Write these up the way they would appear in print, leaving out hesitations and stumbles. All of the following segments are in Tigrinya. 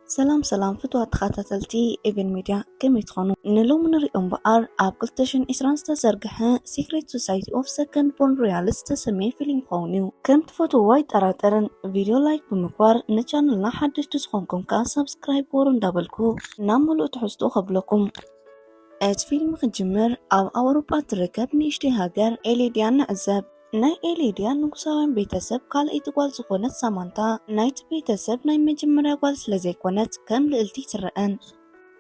سلام فتوات تخاتلتي ابن ميديا كم يتخانو نلو من رئيم بقار عبقلتشن إسران ستزرقها Secret Society of Second Born Realist تسميه فيلم خونيو كم تفوتو وايد أراترن فيديو لايك بمقوار نچانلنا حدش تسخونكم كا سبسكرايب ورن دابلكو ناملو تحسدو خبلكم ات فيلم خجمر أو أوروبا تركب نيشتي هاجر إليديان نعزب ናይ ኤሊድያ ንጉሳውያን ቤተሰብ ካልአይቲ ጓል ዝኾነት ሳማንታ ናይቲ ቤተሰብ ናይ መጀመርያ ጓል ስለዘይኮነት ከም ልዕልቲ ትረአን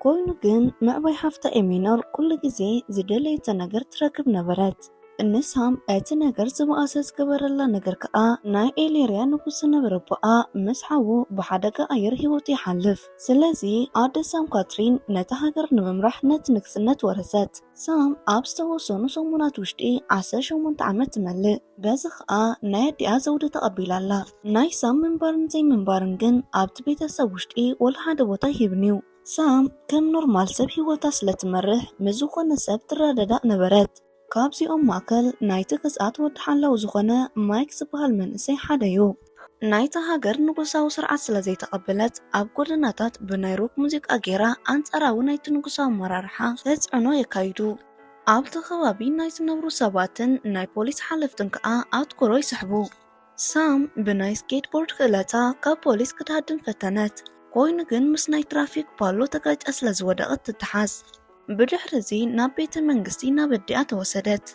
ኮይኑ ግን ምዕባይ ሃፍታ ኤሚኖር ኩሉ ግዜ ዝደለየቶ ነገር ትረክብ ነበረት እንሳም እቲ ነገር ዝበኣሰ ዝገበረላ ነገር ከዓ ናይ ኤሌርያ ንጉስ ዝነበረ ቦኣ ምስ ሓዉ ብሓደጋ ኣየር ሂወቱ ይሓልፍ ስለዚ ኣደ ሳም ካትሪን ነቲ ሃገር ንምምራሕ ነቲ ንግስነት ወረሰት ሳም ኣብ ዝተወሰኑ ሰሙናት ውሽጢ 18 ዓመት ትመልእ በዚ ከዓ ናይ ኣዲኣ ዘውዲ ተቐቢላላ ናይ ሳም ምንባርን ዘይምንባርን ግን ኣብቲ ቤተሰብ ውሽጢ ወላ ሓደ ቦታ ይህብንዩ ሳም ከም ኖርማል ሰብ ሂወታ ስለትመርሕ ምዝኾነ ሰብ ትረዳዳእ ነበረት ካብዚኦም ማእከል ናይቲ ግዝኣት ወዲ ሓላዊ ዝኾነ ማይክ ዝበሃል መንእሰይ ሓደ እዩ ናይቲ ሃገር ንጉሳዊ ስርዓት ስለዘይተቐበለት ኣብ ጎደናታት ብናይ ሮክ ሙዚቃ ጌራ ኣንጻራዊ ናይቲ ንጉሳዊ ኣመራርሓ ተፅዕኖ የካይዱ ኣብቲ ከባቢ ናይ ዝነብሩ ሰባትን ናይ ፖሊስ ሓለፍትን ከዓ ኣትኩሮ ይስሕቡ ሳም ብናይ ስኬትቦርድ ክእለታ ካብ ፖሊስ ክትሃድን ፈተነት ኮይኑ ግን ምስ ናይ ትራፊክ ፓሎ ተጋጫ ስለዝወደቐት ትተሓዝ ብድሕሪዚ ናብ ቤተ መንግስቲ ናብ ኣዲኣ ተወሰደት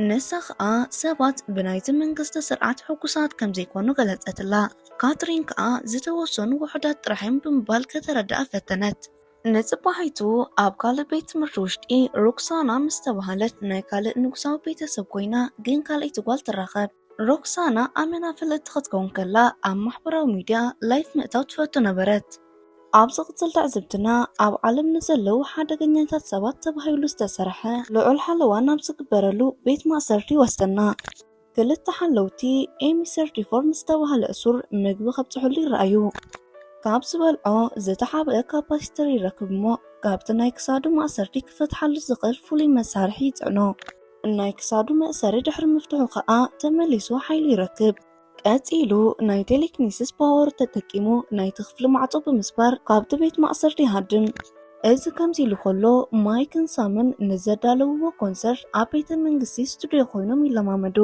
ንሳ ከዓ ሰባት ብናይቲ መንግስቲ ስርዓት ሕጉሳት ከም ዘይኮኑ ገለጸትላ ካትሪን ከዓ ዝተወሰኑ ውሕዳት ጥራሕዮም ብምባል ከተረዳኣ ፈተነት ንፅባሒቱ ኣብ ካልእ ቤት ትምህርቲ ውሽጢ ሮክሳና ምስ ተባሃለት ናይ ካልእ ንጉሳዊ ቤተሰብ ኮይና ግን ካልአይቲ ጓል ትራኸብ ሮክሳና ኣመና ፍልጥቲ ክትከውን ከላ ኣብ ማሕበራዊ ሚድያ ላይፍ ምእታው ትፈቱ ነበረት ኣብ ዝቕፅል ትዕዝብትና ኣብ ዓለም ንዘለዉ ሓደገኛታት ሰባት ተባሂሉ ዝተሰርሐ ልዑል ሓለዋ ናብ ዝግበረሉ ቤት ማእሰርቲ ወስደና ክልተ ሓለውቲ ኤሚ 34 ዝተባሃለ እሱር ምግቢ ከብፅሕሉ ይረኣዩ ካብ ዝበልዖ ዝተሓበአ ካፓሲተር ይረክብ እሞ ካብቲ ናይ ክሳዱ ማእሰርቲ ክፈትሓሉ ዝኽእል ፍሉይ መሳርሒ ይፅዕኖ ናይ ክሳዱ መእሰሪ ድሕሪ ምፍትሑ ከዓ ተመሊሱ ሓይሊ ይረክብ ቀፂሉ ናይ ቴሌኪኒሲስ ፓወር ተጠቂሙ ናይቲ ክፍሊ ማዕጾ ብምስባር ካብቲ ቤት ማእሰርቲ ይሃድም እዚ ከምዚ ኢሉ ከሎ ማይክን ሳምን ንዘዳለውዎ ኮንሰርት ኣብ ቤተ መንግስቲ ስቱድዮ ኮይኖም ይለማመዱ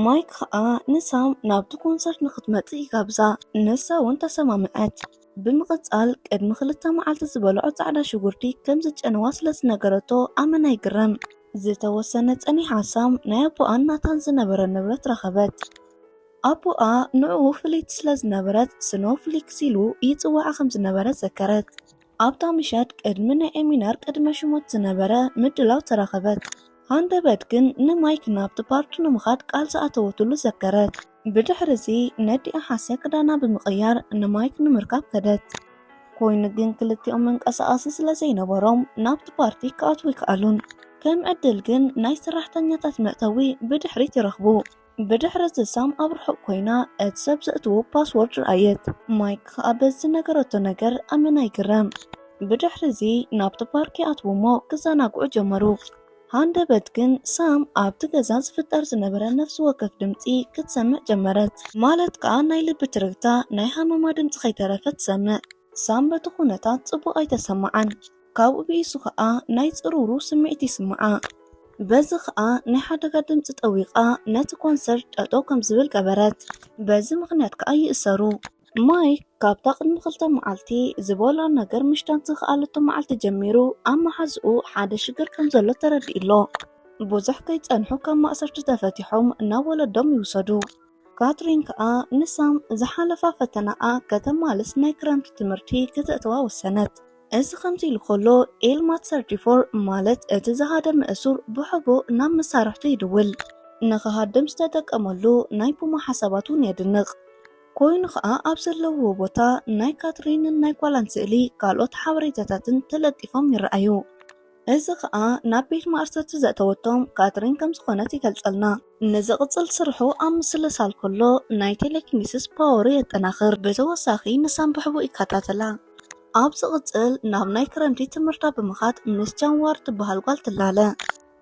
ማይክ ከዓ ንሳም ናብቲ ኮንሰርት ንክትመጽእ ይጋብዛ ንሳ እውን ተሰማምዐት ብምቕጻል ቅድሚ 2 መዓልቲ ዝበልዖ ጻዕዳ ሽጉርቲ ከም ዝጨነዋ ስለዝነገረቶ ኣመና ይግረም ዝተወሰነ ጸኒሓ ሳም ናይ ኣቦኣን ናታን ዝነበረ ንብረት ረኸበት ኣቦኣ ንዕኡ ፍልይቲ ስለዝነበረት ስኖፍሊክስ ኢሉ ይፅዋዓ ከም ዝነበረ ዘከረት ኣብታ ምሸት ቅድሚ ናይ ኤሚናር ቅድመ ሽሞት ዝነበረ ምድላው ተረኸበት ሃንደበት ግን ንማይክ ናብቲ ፓርቱ ንምኻድ ቃል ዝኣተወትሉ ዘከረት ብድሕሪዚ ነዲኣ ሓስያ ክዳና ብምቕያር ንማይክ ንምርካብ ከደት ኮይኑ ግን ክልቲኦም መንቀሳቐሲ ስለዘይነበሮም ናብቲ ፓርቲ ክኣትዉ ይከኣሉን ከም ዕድል ግን ናይ ሰራሕተኛታት መእተዊ ብድሕሪት ይረኽቡ ብድሕሪ ዝሳም ኣብ ርሑቕ ኮይና እቲ ሰብ ዘእትዎ ፓስወርድ ረኣየት ማይክ ከዓ በዚ ነገረቶ ነገር ኣመና ይግረም ብድሕሪዚ ናብቲ ፓርክ ይኣትዉ እሞ ክዘናግዑ ጀመሩ ሃንደበት ግን ሳም ኣብቲ ገዛ ዝፍጠር ዝነበረ ነፍሲ ወከፍ ድምፂ ክትሰምዕ ጀመረት ማለት ከዓ ናይ ልቢ ትርግታ ናይ ሃመማ ድምፂ ከይተረፈት ትሰምዕ ሳም በቲ ኩነታት ፅቡቕ ኣይተሰማዓን ካብኡ ብኢሱ ከዓ ናይ ፅሩሩ ስምዒት ይስምዓ በዚ ከዓ ናይ ሓደጋ ድምፂ ጠዊቓ ነቲ ኮንሰርት ጠጠው ከም ዝብል ገበረት በዚ ምክንያት ከዓ ይእሰሩ ማይክ ካብታ ቅድሚ 2 መዓልቲ ዝበልዖ ነገር ምሽታን ዝኸኣለቶ መዓልቲ ጀሚሩ ኣብ መሓዝኡ ሓደ ሽግር ከም ዘሎ ተረዲእሎ ብዙሕ ከይፀንሑ ካብ ማእሰርቲ ተፈቲሖም ናብ ወለዶም ይውሰዱ ካትሪን ከዓ ንሳም ዝሓለፋ ፈተናኣ ከተማልስ ናይ ክረምቲ ትምህርቲ ክትእትዋ ወሰነት እዚ ከምዚ ኢሉ ከሎ ኤልማት 34 ማለት እቲ ዝሃደም እሱር ብሕቡእ ናብ መሳርሕቱ ይድውል ንኽሃድም ዝተጠቀመሉ ናይ ፑማ ሓሳባት እውን የድንቕ ኮይኑ ከዓ ኣብ ዘለውዎ ቦታ ናይ ካትሪንን ናይ ጓላን ስእሊ ካልኦት ሓበሬታታትን ተለጢፎም ይረኣዩ እዚ ከዓ ናብ ቤት ማእሰርቲ ዘእተወቶም ካትሪን ከም ዝኾነት ይገልጸልና ንዝቕፅል ስርሑ ኣብ ምስልሳል ከሎ ናይ ቴሌኪኒሲስ ፓወር የጠናኽር ብተወሳኺ ንሳም ብሕቡእ ይከታተላ ኣብ ዝቕፅል ናብ ናይ ክረምቲ ትምህርታ ብምኻድ ምስ ጃንዋር ትበሃል ጓል ትላለ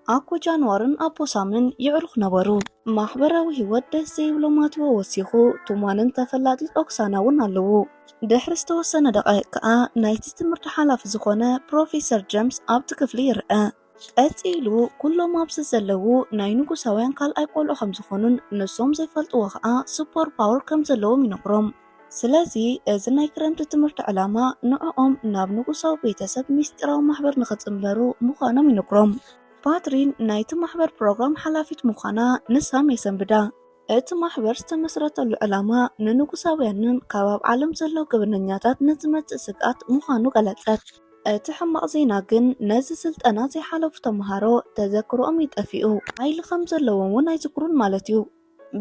أكو جانوارن أبو سامن يعرخ نبرو محبراوي هيوت دس زيبلو ماتيو وسيخو تومانن تفلاتي أكسانا ونالو دحر استوسن دقائق كأ نايتي تمرت حلاف زخونة بروفيسور جيمس أبت كفلي رأى أتيلو كل ما بسزلو ناينوكو سوين قال أيقولو خمزخونن نسوم زي فلتو وخاء سوبر باور كمزلو منقرم سلازي أزناي كرمت تمرت علامة نقوم نابنوكو سو بيتسب ميستراو محبر نخط انبرو مخانا منقرم باترين نايت محبر بروغرام حلافيت مخانا نسام يسنبدا እቲ ማሕበር ዝተመስረተሉ ዕላማ ንንጉሳውያንን ከባብ ዓለም ዘሎ ግብርነኛታት ንዝመጽእ ስግኣት ምዃኑ ገለጸት። እቲ ሕማቕ ዜና ግን ነዚ ስልጠና ዘይሓለፉ ተምሃሮ ተዘክሮኦም ይጠፊኡ ሃይሊ ከም ዘለዎም እውን ኣይዝክሩን ማለት እዩ።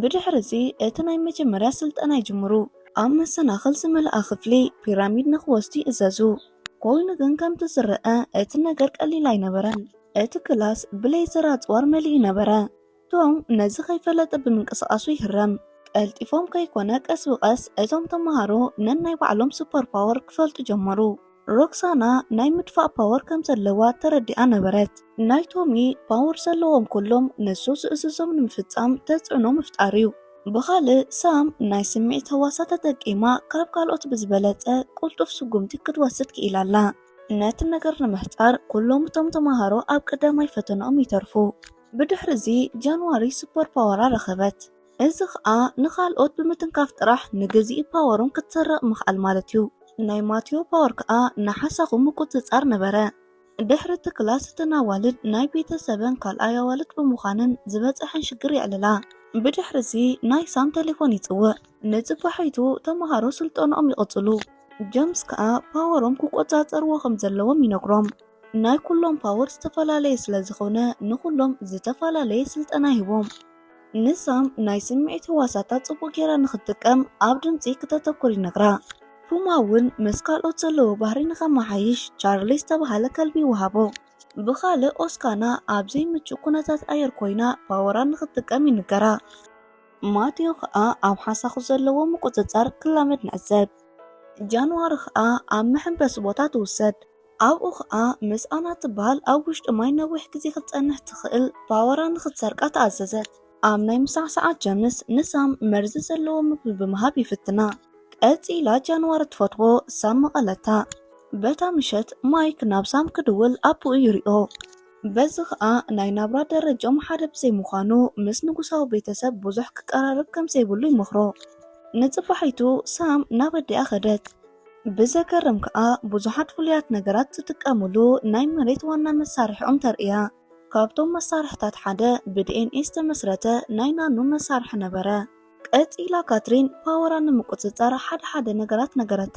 ብድሕሪ እዚ እቲ ናይ መጀመርያ ስልጠና ይጅምሩ። ኣብ መሰናኽል ዝመልኣ ክፍሊ ፒራሚድ ንኽወስዱ ይእዘዙ። ኮይኑ ግን ከምቲ ዝረአ እቲ ነገር ቀሊል ኣይነበረን። እቲ ክላስ ብሌዘር ኣፅዋር መሊኡ ነበረ። ቶም ነዚ ከይፈለጠ ብምንቅስቃሱ ይህረም። ቀልጢፎም ከይኮነ ቀስ ብቀስ እቶም ተምሃሮ ነናይ ባዕሎም ሱፐር ፓወር ክፈልጡ ጀመሩ። ሮክሳና ናይ ምድፋእ ፓወር ከም ዘለዋ ተረዲኣ ነበረት። ናይ ቶሚ ፓወር ዘለዎም ኩሎም ንሱ ዝእዝዞም ንምፍጻም ተጽዕኖ ምፍጣር እዩ። ብኻልእ ሳም ናይ ስምዒት ህዋሳት ተጠቂማ ካብ ካልኦት ብዝበለጸ ቁልጡፍ ስጉምቲ ክትወስድ ክኢላላ። ነቲ ነገር ንምሕጻር ኩሎም እቶም ተምሃሮ ኣብ ቀዳማይ ፈተናኦም ይተርፉ። ብድሕሪ እዚ ጃንዋሪ ሱፐር ፓወራ ረኸበት። እዚ ከዓ ንኻልኦት ብምትንካፍ ጥራሕ ንግዚእ ፓወሮም ክትሰርቕ ምኽኣል ማለት እዩ። ናይ ማቴዎ ፓወር ከዓ ንሓሳኹ ምቁፅጻር ነበረ። ድሕሪ እቲ ክላስ እተናዋልድ ናይ ቤተሰበን ካልኣይ ኣዋልድ ብምዃንን ዝበፅሐን ሽግር የዕልላ። ብድሕሪ እዚ ናይ ሳም ቴሌፎን ይፅውዕ። ንፅባሒቱ ተምሃሮ ስልጠንኦም ይቕፅሉ። ጀምስ ከዓ ፓወሮም ክቆፃፀርዎ ከም ዘለዎም ይነግሮም። ናይ ኩሎም ፓወር ዝተፈላለየ ስለ ዝኾነ ንኩሎም ዝተፈላለየ ስልጠና ሂቦም። ንሳም ናይ ስምዒት ህዋሳታት ጽቡቕ ጌራ ንኽትጥቀም ኣብ ድምፂ ክተተኩር ይነግራ። ፑማ እውን ምስ ካልኦት ዘለዎ ባህሪ ንኸመሓይሽ ቻርሊ ዝተባሃለ ከልቢ ይወሃቦ። ብኻልእ ኦስካና ኣብ ዘይምቹእ ኩነታት ኣየር ኮይና ፓወራ ንኽትጥቀም ይንገራ። ማቴዎ ከዓ ኣብ ሓሳኹ ዘለዎ ምቁፅጻር ክላመድ ንዕዘብ። ጃንዋሪ ከዓ ኣብ መሐንበሲ ቦታ ትውሰድ። ኣብኡ ከዓ ምስ ኣና ትበሃል ኣብ ውሽጢ ማይ ነዊሕ ግዜ ክትጸንሕ ትኽእል ፓወራ ንኽትሰርቃ ተኣዘዘት። ኣብ ናይ ምሳሕ ሰዓት ጀምስ ንሳም መርዚ ዘለዎ ምግቢ ብምሃብ ይፍትና። ቀፂላ ጃንዋሪ ትፈትዎ ሳም መቐለታ። በታ ምሸት ማይክ ናብ ሳም ክድውል ኣቦኡ ይሪኦ። በዚ ከዓ ናይ ናብራ ደረጃኦም ሓደ ብዘይምዃኑ ምስ ንጉሳዊ ቤተሰብ ብዙሕ ክቀራረብ ከም ዘይብሉ ይመኽሮ። ንፅባሒቱ ሳም ናብ ኣዲኣ ኸደት። ብዘገርም ከዓ ብዙሓት ፍሉያት ነገራት ዝጥቀሙሉ ናይ መሬት ዋና መሳርሒኦም ተርእያ። ካብቶም መሳርሕታት ሓደ ብዲኤንኤ ዝተመስረተ ናይ ናኖ መሳርሒ ነበረ። ቀፂላ ካትሪን ፓወራ ንምቁፅጻር ሓደ ነገራት ነገረታ።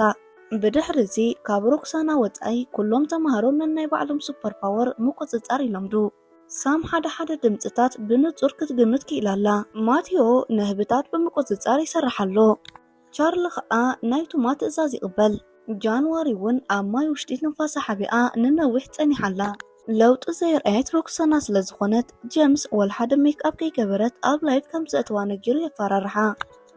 ብድሕሪ እዚ ካብ ሮክሳና ወፃኢ ኩሎም ተምሃሮ ነናይ ባዕሎም ሱፐር ፓወር ምቁፅጻር ይለምዱ። ሳም ሓደ ድምፅታት ብንጹር ክትግምት ክኢላላ። ማቴዎ ንህብታት ብምቁፅጻር ይሰርሓሎ። ቻርሊ ከዓ ናይ ቱማ ትእዛዝ ይቕበል። ጃንዋሪ እውን ኣብ ማይ ውሽጢ ንፋሳ ሓቢኣ ንነዊሕ ጸኒሓላ። ለውጢ ዘይርአየት ሮክሳና ስለ ዝኾነት ጀምስ ወልሓደ ሜክኣፕ ከይገበረት ኣብ ላይፍ ከም ዘእትዋ ነጊሩ የፈራርሓ።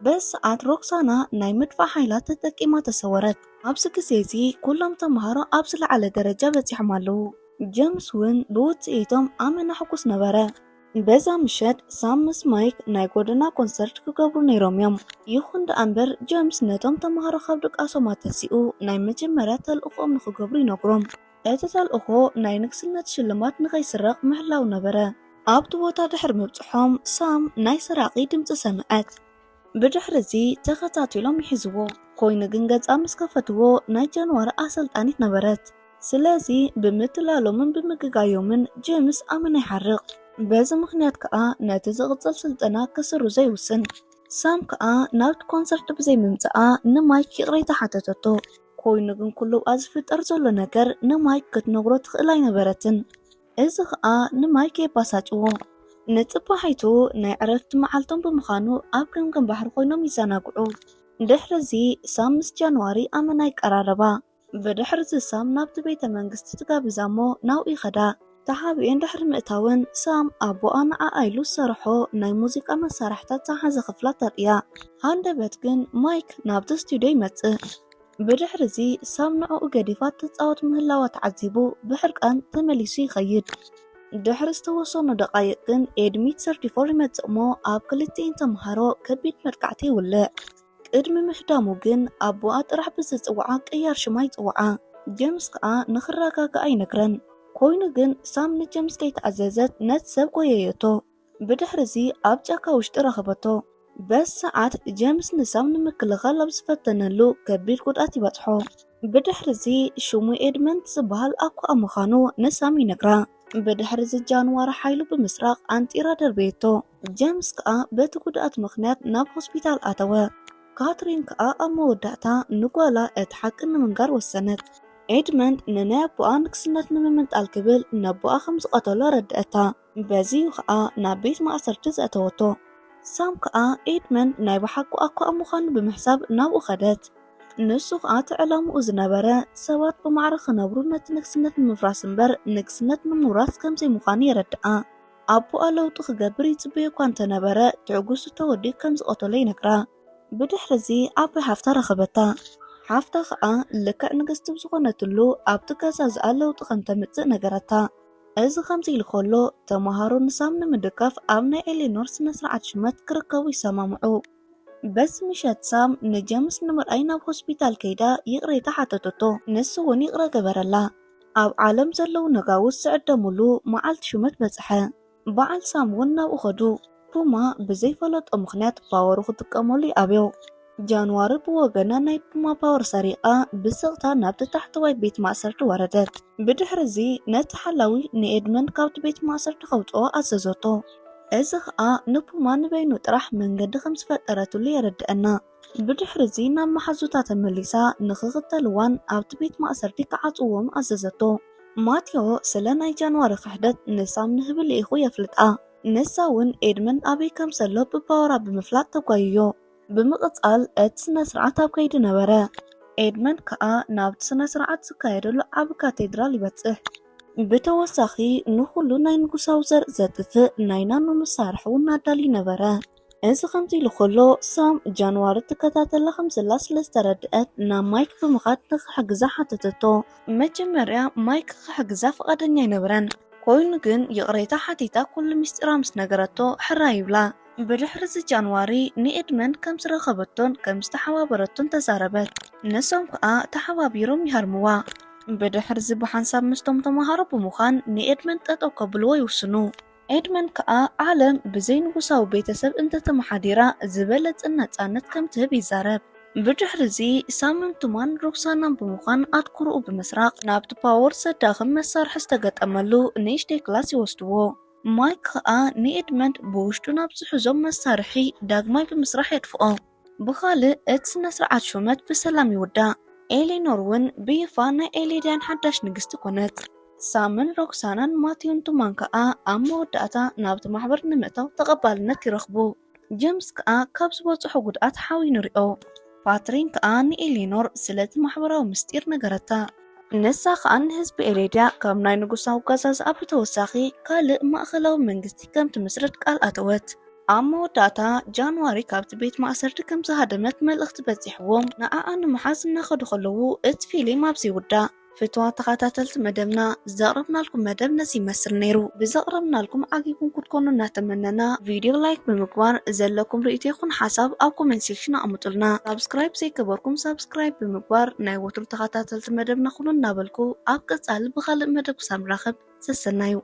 በዚ ሰዓት ሮክሳና ናይ ምድፋእ ሓይላት ተጠቂማ ተሰወረት። ኣብዚ ግዜ እዚ ኩሎም ተምሃሮ ኣብ ዝለዓለ ደረጃ በፂሖም ኣለዉ። ጀምስ እውን ብውፅኢቶም ኣመና ሕጉስ ነበረ። በዛ ምሸት ሳም ምስ ማይክ ናይ ጎደና ኮንሰርት ክገብሩ ነይሮም እዮም። ይኹን ደኣ እምበር ጀምስ ነቶም ተምሃሮ ካብ ድቃሶም ተሲኡ ናይ መጀመርያ ተልእኾኦም ንክገብሩ ይነግሮም። እቲ ተልእኾ ናይ ንግስነት ሽልማት ንኸይስረቕ ምህላው ነበረ። ኣብቲ ቦታ ድሕሪ ምብፅሖም ሳም ናይ ሰራቂ ድምፂ ሰምዐት። ብድሕሪ እዚ ተኸታቲሎም ይሕዝዎ። ኮይኑ ግን ገጻ ምስ ከፈትዎ ናይ ጃንዋሪ ኣሰልጣኒት ነበረት። ስለዚ ብምትላሎምን ብምግጋዮምን ጀምስ ኣመና ይሓርቕ። በዚ ምክንያት ከዓ ነቲ ዝቕፅል ስልጠና ክስርዞ ይውስን። ሳም ከዓ ናብቲ ኮንሰርት ብዘይ ምምፅኣ ንማይክ ይቕሪ ተሓተተቶ። ኮይኑ ግን ኩሉ ኣብ ዝፍጠር ዘሎ ነገር ንማይክ ክትነግሮ ትኽእል ኣይነበረትን። እዚ ከዓ ንማይክ የባሳጭዎ። ንፅባሒቱ ናይ ዕረፍቲ መዓልቶም ብምዃኑ ኣብ ገምገም ባሕሪ ኮይኖም ይዘናግዑ። ድሕሪ እዚ ሳም ምስ ጃንዋሪ ኣመና ይቀራረባ። ብድሕሪ እዚ ሳም ናብቲ ቤተ መንግስቲ ትጋብዛ እሞ ናብኡ ይኸዳ። ተሓቢአን ድሕሪ ምእታውን ሳም ኣቦኣ ንዓኣ ኢሉ ዝሰርሖ ናይ ሙዚቃ መሳርሕታት ዝሓዘ ክፍላ ተርእያ። ሃንደበት ግን ማይክ ናብቲ ስቱድዮ ይመጽእ። ብድሕሪ እዚ ሳም ንዕኡ ገዲፋት ትፃወት ምህላዋ ተዓዚቡ ብሕርቃን ተመሊሱ ይኸይድ። ድሕሪ ዝተወሰኑ ደቃይቅ ግን ኤድሚት 34 ይመጽእ እሞ ኣብ ክልቲአን ተምሃሮ ከቢድ መጥቃዕቲ ይውልዕ። ቅድሚ ምሕዳሙ ግን ኣቦኣ ጥራሕ ብዝፅውዓ ቅያር ሽማ ይፅውዓ። ጀምስ ከዓ ንኽረጋግኣ ይነግረን። ኮይኑ ግን ሳም ንጀምስ ከይተኣዘዘት ነቲ ሰብ ጎየየቶ። ብድሕሪዚ ኣብ ጫካ ውሽጢ ረኸበቶ። በዚ ሰዓት ጀምስ ንሳም ንምክልኻል ኣብ ዝፈተነሉ ከቢድ ጉድኣት ይበጽሖ። ብድሕሪዚ ሽሙ ኤድመንድ ዝበሃል ኣኳ ምዃኑ ንሳም ይነግራ። ብድሕሪዚ ጃንዋሪ ሓይሉ ብምስራቕ ኣንጢራ ደርበየቶ። ጀምስ ከዓ በቲ ጉድኣት ምኽንያት ናብ ሆስፒታል ኣተወ። ካትሪን ከዓ ኣብ መወዳእታ ንጓላ እቲ ሓቂ ንምንጋር ወሰነት። ኤድመንድ ንናይ ኣቦኣ ንግስነት ንምምንጣል ክብል ነቦኣ ከም ዝቐተሎ ረድአታ። በዚዩ ከዓ ናብ ቤት ማእሰርቲ ዘእተወቶ። ሳም ከዓ ኤድመንድ ናይ ባሓቂ ኣኳ ምዃኑ ብምሕሳብ ናብኡ ኸደት። ንሱ ከዓ ትዕላምኡ ዝነበረ ሰባት ብማዕረ ክነብሩ ነቲ ንግስነት ንምፍራስ እምበር ንግስነት ንምውራስ ከምዘይ ምዃኑ የረድኣ። ኣቦኣ ለውጢ ክገብር ይጽበዮ እኳ እንተነበረ ትዕጉሱ ተወዲ ከም ዝቐተሎ ይነግራ። ብድሕሪዚ ዓባይ ሓፍታ ረኸበታ። ሓፍታ ከዓ ልክዕ ንግስቲ ብዝኾነትሉ ኣብቲ ገዛ ዝኣ ለውጢ ከም ተምጽእ ነገረታ። እዚ ከምዚ ኢሉ ከሎ ተምሃሮ ንሳም ንምድጋፍ ኣብ ናይ ኤሌኖር ስነ ስርዓት ሽመት ክርከቡ ይሰማምዑ። በዚ ምሸት ሳም ንጀምስ ንምርኣይ ናብ ሆስፒታል ከይዳ ይቕሬታ ሓተተቶ። ንሱ እውን ይቕረ ገበረላ። ኣብ ዓለም ዘለዉ ነጋውስ ዝዕደሙሉ መዓልቲ ሽመት በጽሐ። በዓል ሳም እውን ናብኡ ኸዱ። ፑማ ብዘይፈለጦ ምኽንያት ፓወሩ ክጥቀመሉ ይኣብዮ። ጃንዋሪ ብወገና ናይ ፑማ ፓወር ሰሪቓ ብስቕታ ናብቲ ታሕተዋይ ቤት ማእሰርቲ ወረደት። ብድሕሪዚ ነቲ ሓላዊ ንኤድመንድ ካብቲ ቤት ማእሰርቲ ከውፅኦ ኣዘዘቶ። እዚ ከዓ ንፑማ ንበይኑ ጥራሕ መንገዲ ከም ዝፈጠረትሉ የረድአና። ብድሕሪዚ ናብ መሓዙታ ተመሊሳ ንኽኽተልዋን ኣብቲ ቤት ማእሰርቲ ክዓጽዎም ኣዘዘቶ። ማቴዎ ስለ ናይ ጃንዋሪ ክሕደት ንሳም ንህብል ኢኹ የፍልጣ። ንሳ እውን ኤድመንድ ኣበይ ከም ዘሎ ብፓወራ ብምፍላጥ ተጓይዮ። ብምቕጻል እቲ ስነ ስርዓት ኣብ ከይዲ ነበረ። ኤድመንድ ከዓ ናብቲ ስነ ስርዓት ዝካየደሉ ዓብ ካቴድራል ይበጽሕ። ብተወሳኺ ንኹሉ ናይ ንጉሳዊ ዘርኢ ዘጥፍእ ናይ ናኖ መሳርሒ እውን ኣዳሊ ነበረ። እዚ ከምዚ ኢሉ ከሎ ሳም ጃንዋሪ ትከታተላ ከም ዘላ ስለ ዝተረድአት ናብ ማይክ ብምኻድ ንኽሕግዛ ሓተተቶ። መጀመርያ ማይክ ክሕግዛ ፈቓደኛ ኣይነበረን። ኮይኑ ግን ይቕሬታ ሓቲታ ኩሉ ምስጢራ ምስ ነገረቶ ሕራ ይብላ። ብድሕሪዚ ጃንዋሪ ንኤድመንድ ከም ዝረኸበቶን ከም ዝተሓባበረቶን ተዛረበት። ንሶም ከዓ ተሓባቢሮም ይሃርምዋ። ብድሕሪዚ ብሓንሳብ ምስቶም ተምሃሮ ብምዃን ንኤድመንድ ጠጠው ከብልዎ ይውስኑ። ኤድመንድ ከዓ ዓለም ብዘይ ንጉሳዊ ቤተሰብ እንተተመሓዲራ ዝበለጸ ነጻነት ከም ትህብ ይዛረብ። ብድሕሪዚ ሳምንቱማን ሮክሳናን ብምዃን ኣትኩርኡ ብምስራቅ ናብቲ ፓወር ዘዳኽም መሳርሒ ዝተገጠመሉ ንእሽተይ ክላስ ይወስድዎ። ማይክ ከዓ ንኤድመንድ ብውሽጡ ናብ ዝሕዞም መሳርሒ ዳግማይ ብምስራሕ የድፍኦ። ብኻልእ እቲ ስነ ስርዓት ሹመት ብሰላም ይውዳእ። ኤሌኖር እውን ብይፋ ናይ ኤሌድያን ሓዳሽ ንግስቲ ኮነት። ሳምን ሮክሳናን ማቲዮን ቱማን ከዓ ኣብ መወዳእታ ናብቲ ማሕበር ንምእታው ተቐባልነት ይረኽቡ። ጀምስ ከዓ ካብ ዝበፅሖ ጉድኣት ሓዊ ንሪኦ። ፓትሪን ከዓ ንኤሌኖር ስለቲ ማሕበራዊ ምስጢር ነገረታ። ንሳ ከዓ ንህዝቢ ኤሌድያ ካብ ናይ ንጉሳዊ ገዛዝኣ ብተወሳኺ ካልእ ማእኸላዊ መንግስቲ ከም ትምስርት ቃል ኣተወት። ኣብ መወዳእታ ጃንዋሪ ካብቲ ቤት ማእሰርቲ ከም ዝሃደመት መልእኽቲ በፂሕዎም ንዓኣ ንምሓዝ እናኸዱ ከለዉ እቲ ፊልም ኣብዚ ይውዳእ። ፍትዋ ተኸታተልቲ መደብና ዘቕረብናልኩም መደብ ነዚ ይመስል ነይሩ። ብዘቕረብናልኩም ዓጊብኩም ክትኮኑ እናተመነና ቪድዮ ላይክ ብምግባር ዘለኩም ርእቶ ይኹን ሓሳብ ኣብ ኮሜንት ሴክሽን ኣቕምጡልና። ሳብስክራይብ ዘይገበርኩም ሳብስክራይብ ብምግባር ናይ ወትሩ ተኸታተልቲ መደብና ኩኑ እናበልኩ ኣብ ቀጻሊ ብኻልእ መደብ ክሳብ ንራኸብ ዘሰናዩ